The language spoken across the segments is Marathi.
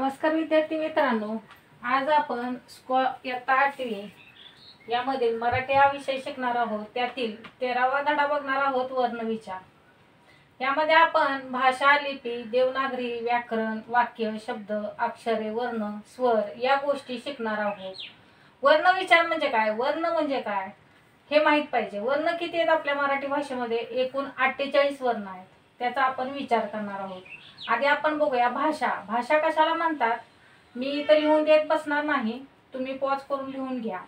नमस्कार विद्यार्थी मित्रांनो, आज आपण इयत्ता 8वी यामधील मराठी हा विषय शिकणार आहोत। त्यातील 13वा धडा बघणार आहोत, वर्णविचार। यामध्ये आपण भाषा, लिपी, देवनागरी, व्याकरण, वाक्य, शब्द, अक्षरे, वर्ण, स्वर या गोष्टी शिकणार आहोत। वर्णविचार म्हणजे काय, वर्ण म्हणजे काय हे माहित पाहिजे। वर्ण किती आहेत आपल्या मराठी भाषेमध्ये? एकूण 48 वर्ण आहेत। त्याचा आपण विचार करणार आहोत। आधी आपण बघूया भाषा। भाषा कशाला म्हणतात? मी इथं लिहून देत बसणार नाही, तुम्ही पॉज करून लिहून घ्या।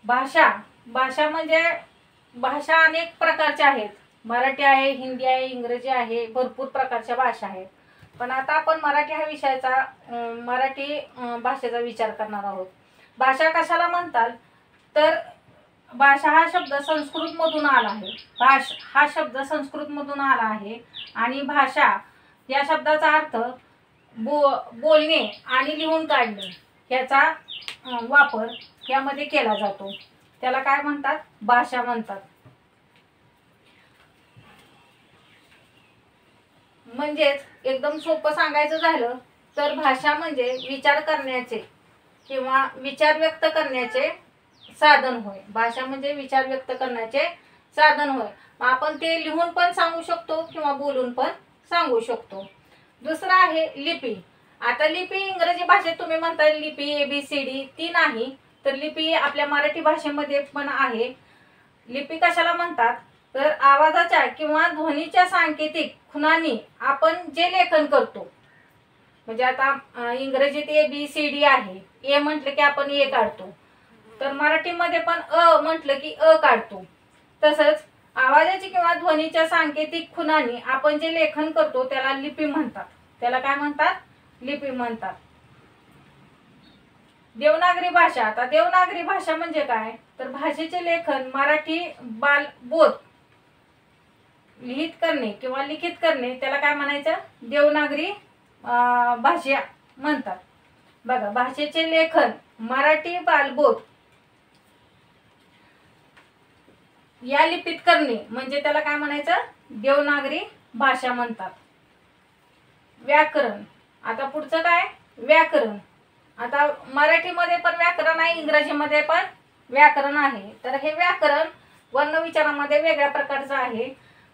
भाषा म्हणजे भाषा अनेक प्रकारच्या आहेत। मराठी आहे, हिंदी आहे, इंग्रजी आहे, भरपूर प्रकारच्या भाषा आहेत। पण आता आपण मराठी हा विषयाचा मराठी भाषेचा विचार करणार आहोत। भाषा कशाला म्हणतात तर भाषा हा शब्द संस्कृत मधून आला आहे। हा शब्द संस्कृत मधून आला आहे आणि भाषा या शब्दाचा अर्थ बोलणे आणि लिहून काढणे याचा वापर यामध्ये केला जातो। त्याला काय म्हणतात? भाषा म्हणतात। म्हणजेच एकदम सोपं सांगायचं झालं तर भाषा म्हणजे विचार करण्याचे किंवा विचार व्यक्त करण्याचे साधन होय। भाषा म्हणजे विचार व्यक्त करण्याचे साधन होय। आपण ते लिहून पण सांगू शकतो किंवा बोलून पण सांगू शकतो। दुसरा आहे लिपी। आता लिपी इंग्रजी भाषेत तुम्ही म्हणता लिपी ABCD ती नाही, तर लिपी आपल्या मराठी भाषेमध्ये पण आहे। लिपी कशाला म्हणतात तर आवाजाच्या किंवा ध्वनीच्या सांकेतिक खुणांनी आपण जे लेखन करतो, म्हणजे आता इंग्रजीत ABCD आहे, ए म्हटलं की आपण ए काढतो, तर मराठीमध्ये पण अ म्हटलं की अ काढतो। तसंच आवाजाची किंवा ध्वनीच्या सांकेतिक खुणांनी आपण जे लेखन करतो त्याला लिपी म्हणतात। त्याला काय म्हणतात? लिपी म्हणतात। देवनागरी भाषा। आता देवनागरी भाषा म्हणजे काय तर भाषेचे लेखन मराठी बालबोध लिहित करणे किंवा लिखित करणे त्याला काय म्हणायचं? देवनागरी भाषा म्हणतात। बघा, भाषेचे लेखन मराठी बालबोध या लिपीत करणे म्हणजे त्याला काय म्हणायचं? देवनागरी भाषा म्हणतात। व्याकरण। आता पुढचं काय? व्याकरण। आता मराठीमध्ये पण व्याकरण आहे, इंग्रजीमध्ये पण व्याकरण आहे। तर हे व्याकरण वर्णविचारामध्ये वेगळ्या प्रकारचं आहे।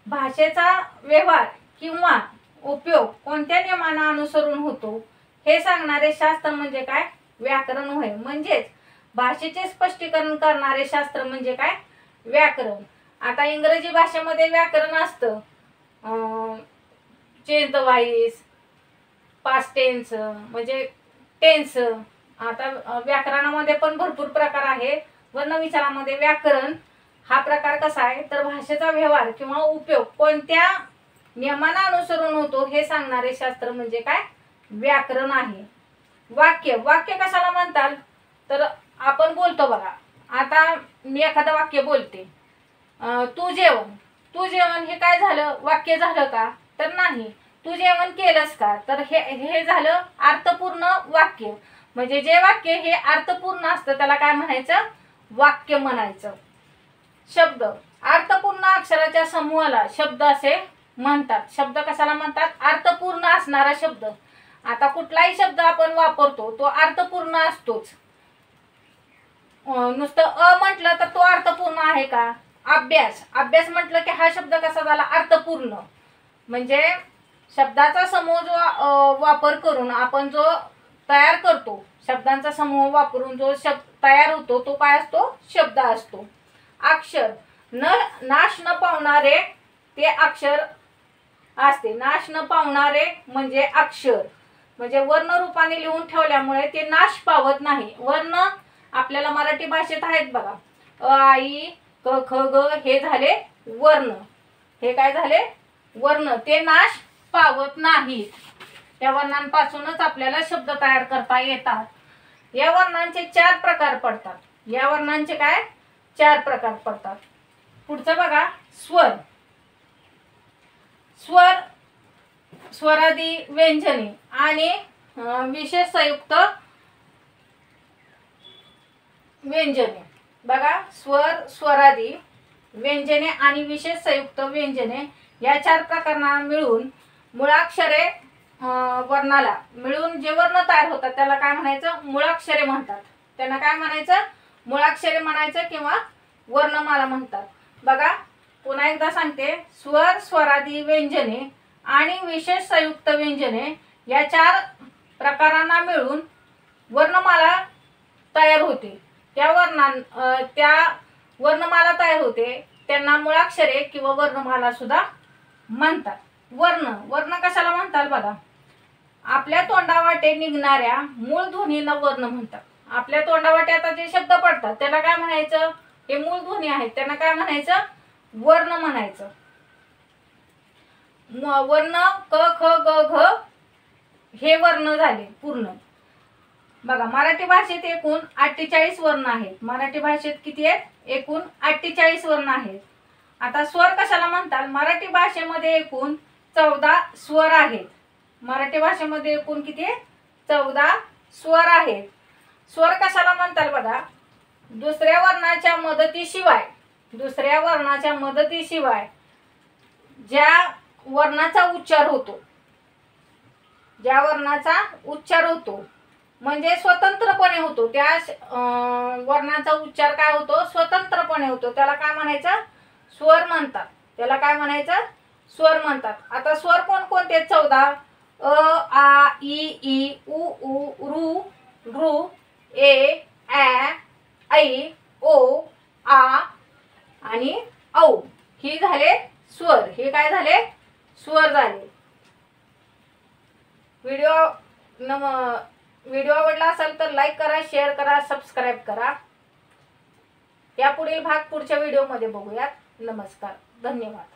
भाषेचा व्यवहार किंवा उपयोग कोणत्या नियमांना अनुसरून होतो हे सांगणारे शास्त्र म्हणजे काय? व्याकरण होय। म्हणजेच भाषेचे स्पष्टीकरण करणारे शास्त्र म्हणजे काय? व्याकरण। आता इंग्रजी भाषेमध्ये व्याकरण असतं change the voice, past tense म्हणजे टेन्स। आता व्याकरणामध्ये पण भरपूर प्रकार आहे। वर्णविचारामध्ये व्याकरण हा प्रकार कसा आहे तर भाषेचा व्यवहार किंवा उपयोग कोणत्या नियमांना अनुसरून होतो हे सांगणारे शास्त्र म्हणजे काय? व्याकरण आहे। वाक्य। वाक्य कशाला म्हणतात तर आपण बोलतो बघा, आता मी एखादं वाक्य बोलते, तू जेवण। तू जेवण हे काय झालं? वाक्य झालं का? तर नाही। तू जेवण केलंस का? तर हे झालं अर्थपूर्ण वाक्य। म्हणजे जे वाक्य हे अर्थपूर्ण असतं त्याला काय म्हणायचं? वाक्य म्हणायचं। शब्द। अर्थपूर्ण अक्षराच्या समूहाला शब्द असे म्हणतात। शब्द कशाला म्हणतात? अर्थपूर्ण असणारा शब्द। आता कुठलाही शब्द आपण वापरतो तो अर्थपूर्ण असतोच। नुसतं म्हटलं तर तो अर्थपूर्ण आहे का? अभ्यास। अभ्यास म्हटलं की हा शब्द कसा झाला? अर्थपूर्ण। म्हणजे शब्दाचा समूह जो वापर करून आपण जो तयार करतो, शब्दांचा समूह वापरून जो शब्द तयार होतो तो काय असतो? शब्द असतो। अक्षर। नाश न पावणारे ते अक्षर असते। नाश न पावणारे म्हणजे अक्षर, म्हणजे वर्ण रूपाने लिहून ठेवल्यामुळे ते नाश पावत नाही। वर्ण आपल्याला मराठी भाषेत आहेत बघा, अ आ इ क ख ग हे झाले वर्ण। हे काय झाले? वर्ण। ते नाश पावत नाहीत। त्या वर्णांपासूनच आपल्याला शब्द तयार करता येतात। या वर्णांचे 4 प्रकार पडतात। या वर्णांचे काय? 4 प्रकार पडतात। पुढचं बघा, स्वर। स्वर, स्वरादी, व्यंजने आणि विशेष संयुक्त व्यंजने। बघा, स्वर, स्वरादी, व्यंजने आणि विशेष संयुक्त व्यंजने या 4 प्रकारांना मिळून मुळाक्षरे वर्णाला मिळून जे वर्ण तयार होतात त्याला काय म्हणायचं, मुळाक्षरे म्हणतात. त्यांना काय म्हणायचं, मुळाक्षरे म्हणायचं किंवा वर्णमाला म्हणतात. बघा पुन्हा एकदा सांगते, स्वर, स्वरादी व्यंजने आणि विशेष संयुक्त व्यंजने या 4 प्रकारांना मिळून वर्णमाला तयार होते. त्या वर्णमाला तयार होते त्यांना मुळाक्षरे किंवा वर्णमाला सुद्धा म्हणतात. वर्ण कशाला म्हणतात बघा, आपल्या तोंडावाटे निघणाऱ्या मूळ ध्वनीला वर्ण म्हणतात. आपल्या तोंडावाटे आता जे शब्द पडतात त्याला काय म्हणायचं, हे मूळ ध्वनी आहेत त्यांना काय म्हणायचं, वर्ण म्हणायचं. वर्ण क ख ग घ हे वर्ण झाले पूर्ण. बघा मराठी भाषेत एकूण 48 वर्ण आहेत. मराठी भाषेत किती आहेत, एकूण 48 वर्ण आहेत. आता स्वर कशाला म्हणतात, मराठी भाषेमध्ये एकूण 14 स्वर आहेत. मराठी भाषेमध्ये एकूण किती आहे, 14 स्वर आहेत. स्वर कशाला म्हणतात बघा, दुसऱ्या वर्णाच्या मदतीशिवाय ज्या वर्णाचा उच्चार होतो म्हणजे स्वतंत्रपणे होतो, त्या वर्णाचा उच्चार काय होतो, स्वतंत्रपणे होतो, त्याला काय म्हणायचं, स्वर म्हणतात. त्याला काय म्हणायचं, स्वर म्हणतात. आता स्वर कोणकोणते 14, अ आ इ ई उ ऊ ऋ ऋ ए ä ऐ ओ आ आणि औ. ही झाले स्वर. हे काय झाले, स्वर झाले. व्हिडिओ आवडला असेल तर लाईक करा, शेअर करा, सबस्क्राईब करा. या पुढील भाग पुढच्या व्हिडिओमध्ये बघूयात. नमस्कार, धन्यवाद.